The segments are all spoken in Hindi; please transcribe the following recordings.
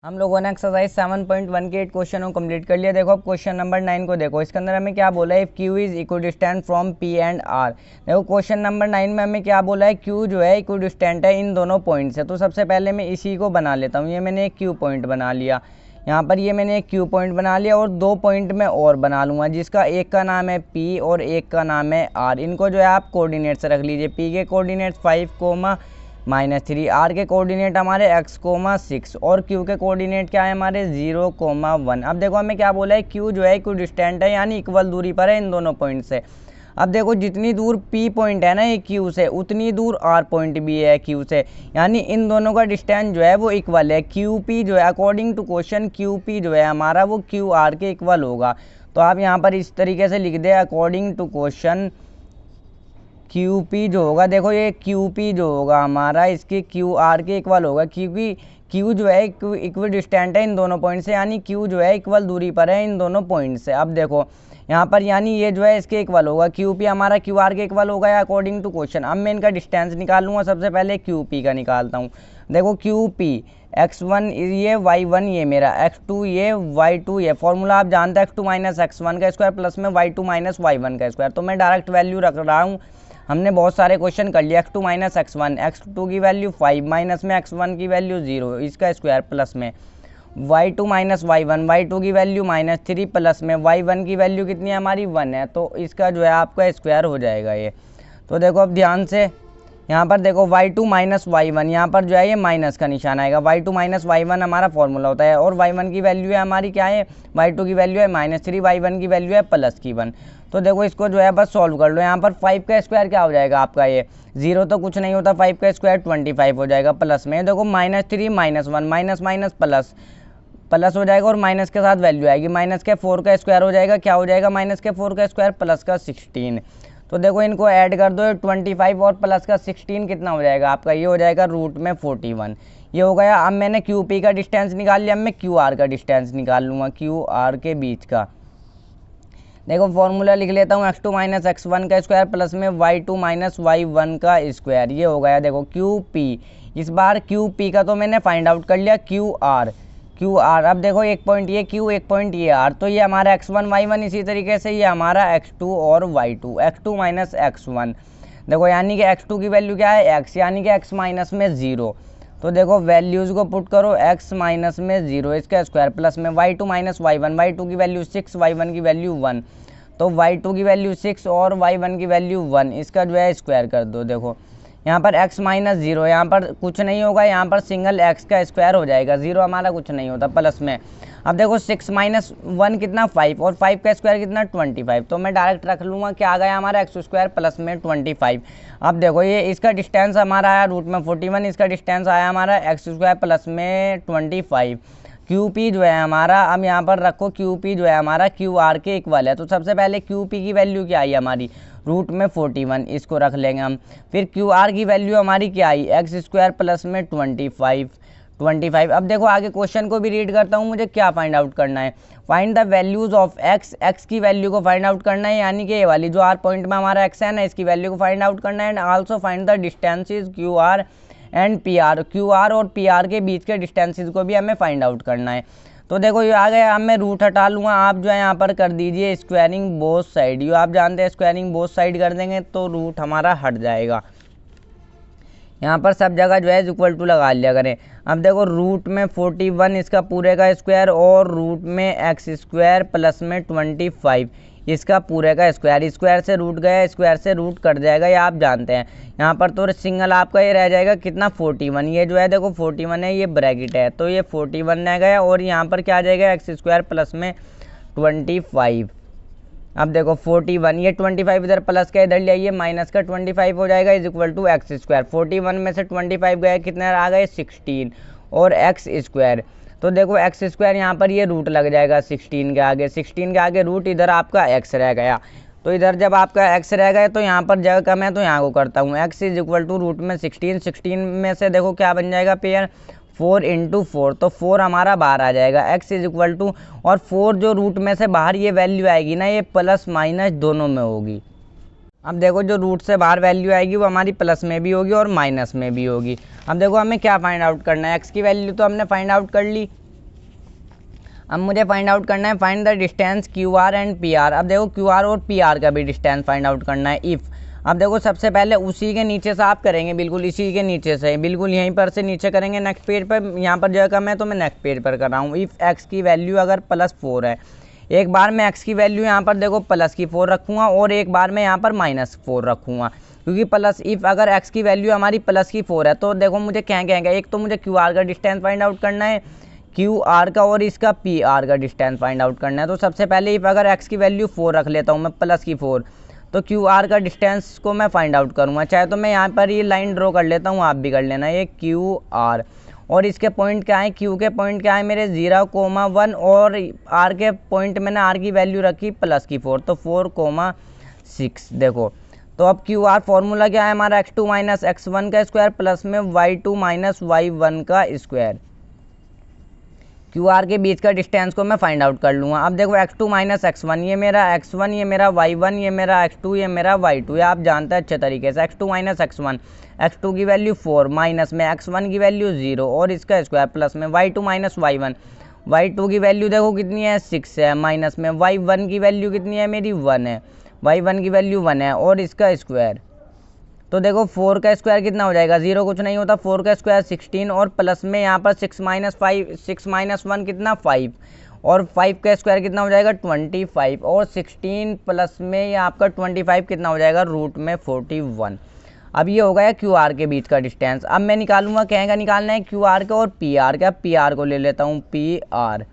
हम लोगों ने एक्सरसाइज 7.1 के 8 क्वेश्चन को कंप्लीट कर लिया। देखो अब क्वेश्चन नंबर 9 को देखो। इसके अंदर हमें क्या बोला है, if Q is equidistant from P and R. देखो क्वेश्चन नंबर 9 में हमें क्या बोला है, क्यू जो है इक्विडिस्टेंट है इन दोनों पॉइंट से। तो सबसे पहले मैं इसी को बना लेता हूँ। ये मैंने एक क्यू पॉइंट बना लिया, यहाँ पर ये मैंने एक क्यू पॉइंट बना लिया और दो पॉइंट में और बना लूँगा, जिसका एक का नाम है पी और एक का नाम है आर। इनको जो है आप कोऑर्डिनेट्स रख लीजिए। पी के कोऑर्डिनेट्स 5, -3, आर के कोऑर्डिनेट हमारे x, 6 और q के कोऑर्डिनेट क्या है हमारे 0, 1। अब देखो हमें क्या बोला है, q जो है इक्विडिस्टेंट है यानी इक्वल दूरी पर है इन दोनों पॉइंट से। अब देखो जितनी दूर p पॉइंट है ना ये q से, उतनी दूर r पॉइंट भी है q से, यानी इन दोनों का डिस्टेंस जो है वो इक्वल है। qp जो है अकॉर्डिंग टू क्वेश्चन qp जो है हमारा वो qr के इक्वल होगा। तो आप यहाँ पर इस तरीके से लिख दे, अकॉर्डिंग टू क्वेश्चन QP जो होगा, देखो ये QP जो होगा हमारा इसके QR के इक्वल होगा, क्योंकि Q जो है इक्विडिस्टेंट है इन दोनों पॉइंट से, यानी Q जो है इक्वल दूरी पर है इन दोनों पॉइंट से। अब देखो यहाँ पर यानी ये जो है इसके इक्वल होगा, QP हमारा QR के इक्वल होगा या अकॉर्डिंग टू क्वेश्चन। अब मैं इनका डिस्टेंस निकाल लूँगा। सबसे पहले QP का निकालता हूँ। देखो QP x1 ये y1 ये मेरा x2 ये y2 ये फॉर्मूला आप जानते हैं, x2 - x1 का स्क्वायर प्लस में y2 - y1 का स्क्वायर। तो मैं डायरेक्ट वैल्यू रख रहा हूँ। हमने बहुत सारे क्वेश्चन कर लिया। x2 - x1, x2 की वैल्यू 5 माइनस में x1 की वैल्यू 0 इसका स्क्वायर प्लस में y2 - y1, y2 की वैल्यू -3 प्लस में y1 की वैल्यू कितनी है हमारी 1 है, तो इसका जो है आपका स्क्वायर हो जाएगा ये। तो देखो अब ध्यान से यहाँ पर देखो y2 - y1, यहाँ पर जो है ये माइनस का निशान आएगा। y2 - y1 हमारा फॉर्मूला होता है और y1 की वैल्यू है हमारी क्या है, y2 की वैल्यू है -3, y1 की वैल्यू है +1। तो देखो इसको जो है बस सॉल्व कर लो। यहाँ पर 5 का स्क्वायर क्या हो जाएगा आपका, ये 0 तो कुछ नहीं होता, 5 का स्क्वायर 25 हो जाएगा प्लस में। देखो -3 - 1 माइनस माइनस प्लस प्लस हो जाएगा और माइनस के साथ वैल्यू आएगी। माइनस के 4 का स्क्वायर हो जाएगा, क्या हो जाएगा माइनस के 4 का स्क्वायर प्लस का 16। तो देखो इनको ऐड कर दो, 25 और प्लस का 16 कितना हो जाएगा आपका, ये हो जाएगा √41। ये हो गया। अब मैंने QP का डिस्टेंस निकाल लिया, अब मैं QR का डिस्टेंस निकाल लूँगा, QR के बीच का। देखो फॉर्मूला लिख लेता हूँ, x2 - x1 का स्क्वायर प्लस में y2 - y1 का स्क्वायर। ये हो गया देखो QP। इस बार QP का तो मैंने फाइंड आउट कर लिया, QR। अब देखो एक पॉइंट ये Q, एक पॉइंट ये R, तो ये हमारा x1 y1, इसी तरीके से ये हमारा x2 और y2, x2 - x1। देखो यानी कि x2 की वैल्यू क्या है x, यानी कि x माइनस में 0। तो देखो वैल्यूज़ को पुट करो, x माइनस में 0 इसका स्क्वायर प्लस में y2 - y1, y2 की वैल्यू 6, y1 की वैल्यू 1। तो y2 की वैल्यू 6 और y1 की वैल्यू 1, इसका जो है स्क्वायर कर दो। देखो यहाँ पर x - 0, यहाँ पर कुछ नहीं होगा, यहाँ पर सिंगल x का स्क्वायर हो जाएगा, 0 हमारा कुछ नहीं होता प्लस में। अब देखो 6 - 1 कितना 5 और 5 का स्क्वायर कितना 25। तो मैं डायरेक्ट रख लूँगा, क्या आ गया हमारा x² प्लस में 25। अब देखो ये इसका डिस्टेंस हमारा आया √41, इसका डिस्टेंस आया हमारा x² प्लस में 25। QP जो है हमारा, अब यहाँ पर रखो QP जो है हमारा QR के इक्वल है। तो सबसे पहले QP की वैल्यू क्या आई हमारी, √41, इसको रख लेंगे हम। फिर QR की वैल्यू हमारी क्या आई, x² प्लस में 25। अब देखो आगे क्वेश्चन को भी रीड करता हूँ, मुझे क्या फाइंड आउट करना है, find the values of x की वैल्यू को फाइंड आउट करना है, यानी कि ये वाली जो R पॉइंट में हमारा x है ना, इसकी वैल्यू को फाइंड आउट करना है। And also find the distances QR and PR, QR और PR के बीच के डिस्टेंसेज को भी हमें फाइंड आउट करना है। तो देखो ये आ गया। अब मैं रूट हटा लूँगा, आप जो है यहाँ पर कर दीजिए स्क्वायरिंग बोथ साइड। ये आप जानते हैं स्क्वायरिंग बोथ साइड कर देंगे तो रूट हमारा हट जाएगा। यहाँ पर सब जगह जो है इक्वल टू लगा लिया करें। अब देखो रूट में 41 इसका पूरे का स्क्वायर और रूट में x² प्लस में 25 इसका पूरे का स्क्वायर। स्क्वायर से रूट गया, स्क्वायर से रूट कट जाएगा, ये आप जानते हैं। यहाँ पर तो सिंगल आपका ये रह जाएगा कितना 41, ये जो है देखो 41 है, ये ब्रैकेट है तो ये 41 रह गया और यहाँ पर क्या आ जाएगा x² प्लस में 25। अब देखो 41, ये 25 इधर प्लस का इधर ले आइए, माइनस का 25 हो जाएगा इज इक्वल टू x²। 41 में से 25 गए, कितने आ गए 16 और x²। तो देखो x² यहाँ पर ये रूट लग जाएगा 16 के आगे, 16 के आगे रूट, इधर आपका x रह गया। तो इधर जब आपका x रह गया तो यहाँ पर जगह कम है तो यहाँ को करता हूँ, x is equal to root में 16 में से देखो क्या बन जाएगा पेयर 4 × 4, तो 4 हमारा बाहर आ जाएगा। x इज इक्वल टू, और 4 जो रूट में से बाहर ये वैल्यू आएगी ना, ये प्लस माइनस दोनों में होगी। अब देखो जो रूट से बाहर वैल्यू आएगी वो हमारी प्लस में भी होगी और माइनस में भी होगी। अब देखो हमें क्या फाइंड आउट करना है, x की वैल्यू तो हमने फाइंड आउट कर ली, अब मुझे फाइंड आउट करना है find the distance Q R and P R. अब देखो क्यू आर और पी आर का भी डिस्टेंस फाइंड आउट करना है इफ़। अब देखो सबसे पहले उसी के नीचे से आप करेंगे, बिल्कुल इसी के नीचे से, बिल्कुल यहीं पर से नीचे करेंगे नेक्स्ट पेज पर। यहाँ पर जगह कम है तो मैं नेक्स्ट पेज पर कर रहा हूँ। इफ़ एक्स की वैल्यू अगर +4 है, एक बार मैं एक्स की वैल्यू यहाँ पर देखो +4 रखूँगा और एक बार मैं यहाँ पर -4 रखूँगा, क्योंकि प्लस इफ़ अगर एक्स की वैल्यू हमारी +4 है तो देखो मुझे क्या कहेंगे, एक तो मुझे क्यू आर का डिस्टेंस फाइंड आउट करना है क्यू आर का, और इसका पी आर का डिस्टेंस फाइंड आउट करना है। तो सबसे पहले इफ़ अगर एक्स की वैल्यू 4 रख लेता हूँ मैं +4, तो क्यू आर का डिस्टेंस को मैं फाइंड आउट करूँगा। चाहे तो मैं यहाँ पर ये लाइन ड्रॉ कर लेता हूँ, आप भी कर लेना, ये क्यू आर, और इसके पॉइंट क्या है, क्यू के पॉइंट क्या है मेरे 0,1, और आर के पॉइंट मैंने आर की वैल्यू रखी +4, तो 4,6 देखो। तो अब क्यू आर फॉर्मूला क्या है हमारा, x2 - x1 का स्क्वायर प्लस में y2 - y1 का स्क्वायर। क्यू आर के बीच का डिस्टेंस को मैं फाइंड आउट कर लूँगा। अब देखो x2 - x1, ये मेरा x1, ये मेरा y1, ये मेरा x2, ये मेरा y2, ये आप जानते हैं अच्छे तरीके से। x2 - x1, x2 की वैल्यू 4 माइनस में x1 की वैल्यू 0 और इसका स्क्वायर प्लस में y2 - y1, y2 की वैल्यू देखो कितनी है 6 है, माइनस में y1 की वैल्यू कितनी है मेरी 1 है, y1 की वैल्यू 1 है और इसका स्क्वायर। तो देखो 4 का स्क्वायर कितना हो जाएगा, 0 कुछ नहीं होता, 4 का स्क्वायर 16 और प्लस में यहाँ पर 6 - 1 कितना 5, और 5 का स्क्वायर कितना हो जाएगा 25, और 16 प्लस में ये आपका 25 कितना हो जाएगा रूट में 41। अब ये हो गया क्यू आर के बीच का डिस्टेंस। अब मैं निकालूंगा, क्या निकालना है क्यू आर का और पी आर का। पी आर को ले लेता हूँ पी आर।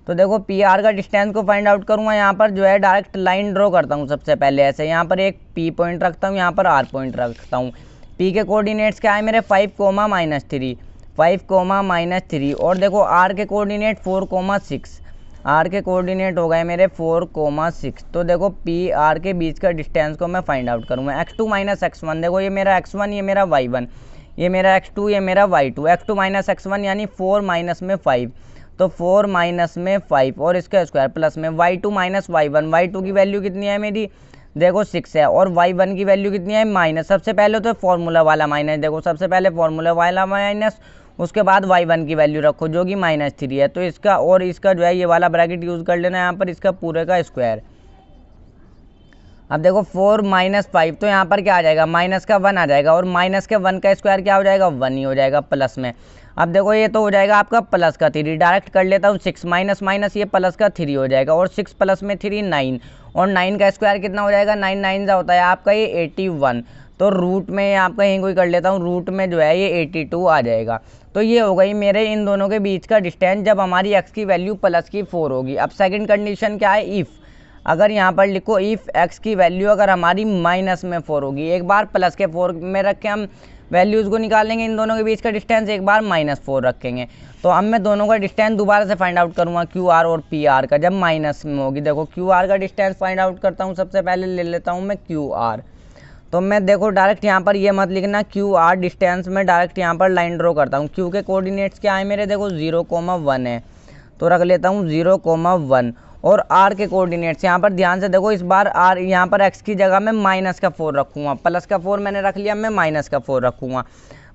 तो देखो पी आर का डिस्टेंस को फाइंड आउट करूँगा, यहाँ पर जो है डायरेक्ट लाइन ड्रॉ करता हूँ सबसे पहले ऐसे, यहाँ पर एक पी पॉइंट रखता हूँ, यहाँ पर आर पॉइंट रखता हूँ। पी के कोऑर्डिनेट्स क्या है मेरे 5, -3, 5, -3, और देखो आर के कोऑर्डिनेट 4, 6, आर के कोऑर्डिनेट हो गए मेरे 4, 6। तो देखो पी आर के बीच का डिस्टेंस को मैं फाइंड आउट करूँगा। x2 - x1, देखो ये मेरा x1, ये मेरा y1, ये मेरा x2, ये मेरा y2। x2 - x1 यानी 4 माइनस में 5, तो 4 माइनस में 5 और इसका स्क्वायर प्लस में y2 - y1, y2 की वैल्यू कितनी है मेरी देखो 6 है, और y1 की वैल्यू कितनी है माइनस। सबसे पहले तो फॉर्मूला वाला माइनस, देखो सबसे पहले फॉर्मूला वाला माइनस, उसके बाद y1 की वैल्यू रखो जो कि -3 है, तो इसका और इसका जो है ये वाला ब्रैकेट यूज़ कर लेना यहाँ पर, इसका पूरे का स्क्वायर। अब देखो 4 - 5, तो यहाँ पर क्या आ जाएगा माइनस का 1 आ जाएगा, और माइनस के 1 का स्क्वायर क्या हो जाएगा 1 ही हो जाएगा प्लस में। अब देखो ये तो हो जाएगा आपका प्लस का 3, डायरेक्ट कर लेता हूँ 6 माइनस माइनस, ये प्लस का 3 हो जाएगा, और 6 प्लस में 3 9, और 9 का स्क्वायर कितना हो जाएगा 9 9 का होता है आपका ये 81। तो रूट में आपका यहीं कोई कर लेता हूँ, रूट में जो है ये 82 आ जाएगा। तो ये हो गई मेरे इन दोनों के बीच का डिस्टेंस जब हमारी x की वैल्यू +4 होगी। अब सेकंड कंडीशन क्या है, इफ़, अगर यहाँ पर लिखो इफ़ x की वैल्यू अगर हमारी -4 होगी, एक बार +4 में रख के हम वैल्यूज़ को निकालेंगे इन दोनों के बीच का डिस्टेंस, एक बार -4 रखेंगे। तो अब मैं दोनों का डिस्टेंस दोबारा से फाइंड आउट करूँगा क्यू आर और पी आर का जब माइनस में होगी। देखो क्यू आर का डिस्टेंस फाइंड आउट करता हूँ, सबसे पहले ले लेता हूँ मैं क्यू आर। तो मैं देखो डायरेक्ट यहाँ पर ये मत लिखना क्यू आर डिस्टेंस में, डायरेक्ट यहाँ पर लाइन ड्रॉ करता हूँ। क्यू के कोऑर्डिनेट्स क्या है मेरे देखो 0, 1 है, तो रख लेता हूँ 0, 1, और आर के कोऑर्डिनेट्स यहाँ पर ध्यान से देखो, इस बार आर यहाँ पर एक्स की जगह में -4 रखूँगा, प्लस का 4 मैंने रख लिया, मैं -4 रखूँगा,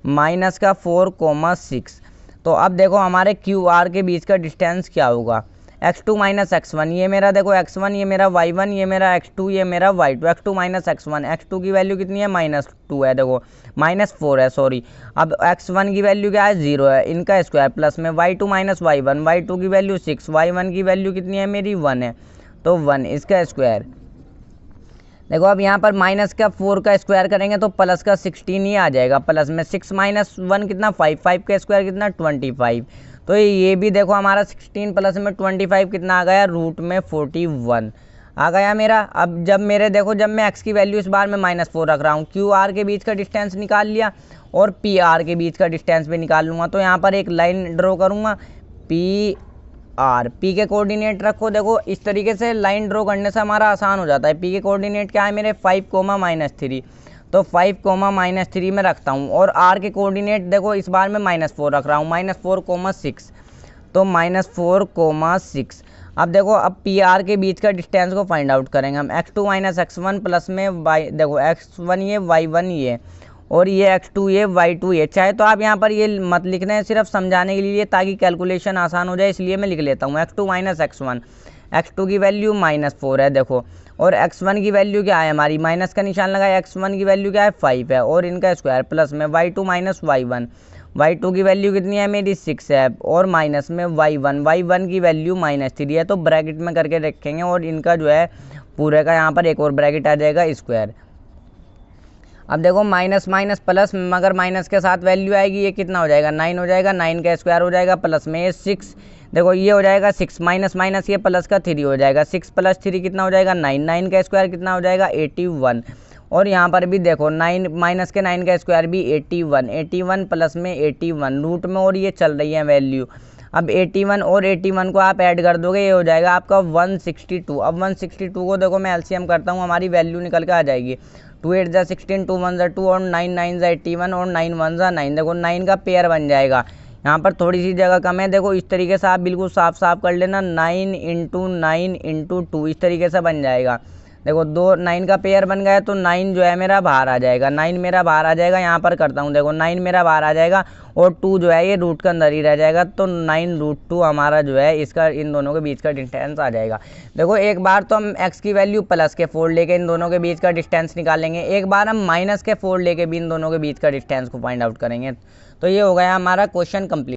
-4, 6। तो अब देखो हमारे क्यू आर के बीच का डिस्टेंस क्या होगा, x2 - x1, ये मेरा देखो x1, ये मेरा y1, ये मेरा x2, ये मेरा y2। x2 - x1, x2 की वैल्यू कितनी है -2 है, देखो -4 है सॉरी। अब x1 की वैल्यू क्या है 0 है, इनका स्क्वायर प्लस में y2 - y1, y2 की वैल्यू 6, y1 की वैल्यू कितनी है मेरी 1 है, तो 1 इसका स्क्वायर। देखो अब यहाँ पर माइनस का 4 का स्क्वायर करेंगे तो प्लस का 16 ही आ जाएगा, प्लस में 6 - 1 कितना 5, 5 का स्क्वायर कितना 25। तो ये भी देखो हमारा 16 प्लस में 25 कितना आ गया रूट में 41 आ गया मेरा। अब जब मेरे देखो जब मैं x की वैल्यू इस बार में -4 रख रहा हूँ, क्यू आर के बीच का डिस्टेंस निकाल लिया और पी आर के बीच का डिस्टेंस भी निकाल लूँगा। तो यहाँ पर एक लाइन ड्रॉ करूँगा पी आर, पी के कोऑर्डिनेट रखो, देखो इस तरीके से लाइन ड्रॉ करने से हमारा आसान हो जाता है। पी के कोऑर्डिनेट क्या है मेरे 5, -3, तो 5, -3 में रखता हूँ, और आर के कोऑर्डिनेट देखो इस बार मैं -4 रख रहा हूँ, -4, 6, तो -4, 6। अब देखो अब पी आर के बीच का डिस्टेंस को फाइंड आउट करेंगे हम, x2 - x1 प्लस में y, देखो x1 ये y1 ये, और ये x2 ये y2 ये। चाहे तो आप यहाँ पर ये मत लिखना है, सिर्फ समझाने के लिए ताकि कैलकुलेशन आसान हो जाए, इसलिए मैं लिख लेता हूँ x2 माइनस x1। x2 की वैल्यू -4 है देखो, और x1 की वैल्यू क्या है हमारी, माइनस का निशान लगाया, x1 की वैल्यू क्या है 5 है, और इनका स्क्वायर प्लस में y2 माइनस y1। y2 की वैल्यू कितनी है मेरी 6 है, और माइनस में y1 की वैल्यू -3 है। तो ब्रैकेट में करके रखेंगे, और इनका जो है पूरे का यहाँ पर एक और ब्रैकेट आ जाएगा स्क्वायर। अब देखो माइनस माइनस प्लस, मगर माइनस के साथ वैल्यू आएगी, ये कितना हो जाएगा 9 हो जाएगा, 9 का स्क्वायर हो जाएगा, प्लस में ये 6, देखो ये हो जाएगा 6 माइनस माइनस ये प्लस का 3 हो जाएगा, 6 + 3 कितना हो जाएगा 9, 9 का स्क्वायर कितना हो जाएगा 81। और यहाँ पर भी देखो 9 माइनस के 9 का स्क्वायर भी 81, 81 प्लस में 81 रूट में, और ये चल रही है वैल्यू। अब 81 और 81 को आप ऐड कर दोगे, ये हो जाएगा आपका 162। अब 162 को देखो मैं एलसीएम करता हूँ, हमारी वैल्यू निकल के आ जाएगी 2 8 ज़ा 16, 2 1 ज़ा 2, और 9 9 ज़ा 81, और 9 1 ज़ा 9। देखो 9 का पेयर बन जाएगा, यहाँ पर थोड़ी सी जगह कम है, देखो इस तरीके से आप बिल्कुल साफ साफ कर लेना, 9 × 9 × 2 इस तरीके से बन जाएगा। देखो 9 का पेयर बन गया, तो 9 जो है मेरा बाहर आ जाएगा, 9 मेरा बाहर आ जाएगा। यहाँ पर करता हूँ, देखो 9 मेरा बाहर आ जाएगा, और 2 जो है ये रूट के अंदर ही रह जाएगा, तो 9√2 हमारा जो है इसका इन दोनों के बीच का डिस्टेंस आ जाएगा। देखो एक बार तो हम x की वैल्यू प्लस के 4 लेके इन दोनों के बीच का डिस्टेंस निकालेंगे, एक बार हम माइनस के 4 लेके भी इन दोनों के बीच का डिस्टेंस को फाइंड आउट करेंगे। तो ये हो गया हमारा क्वेश्चन कंप्लीट।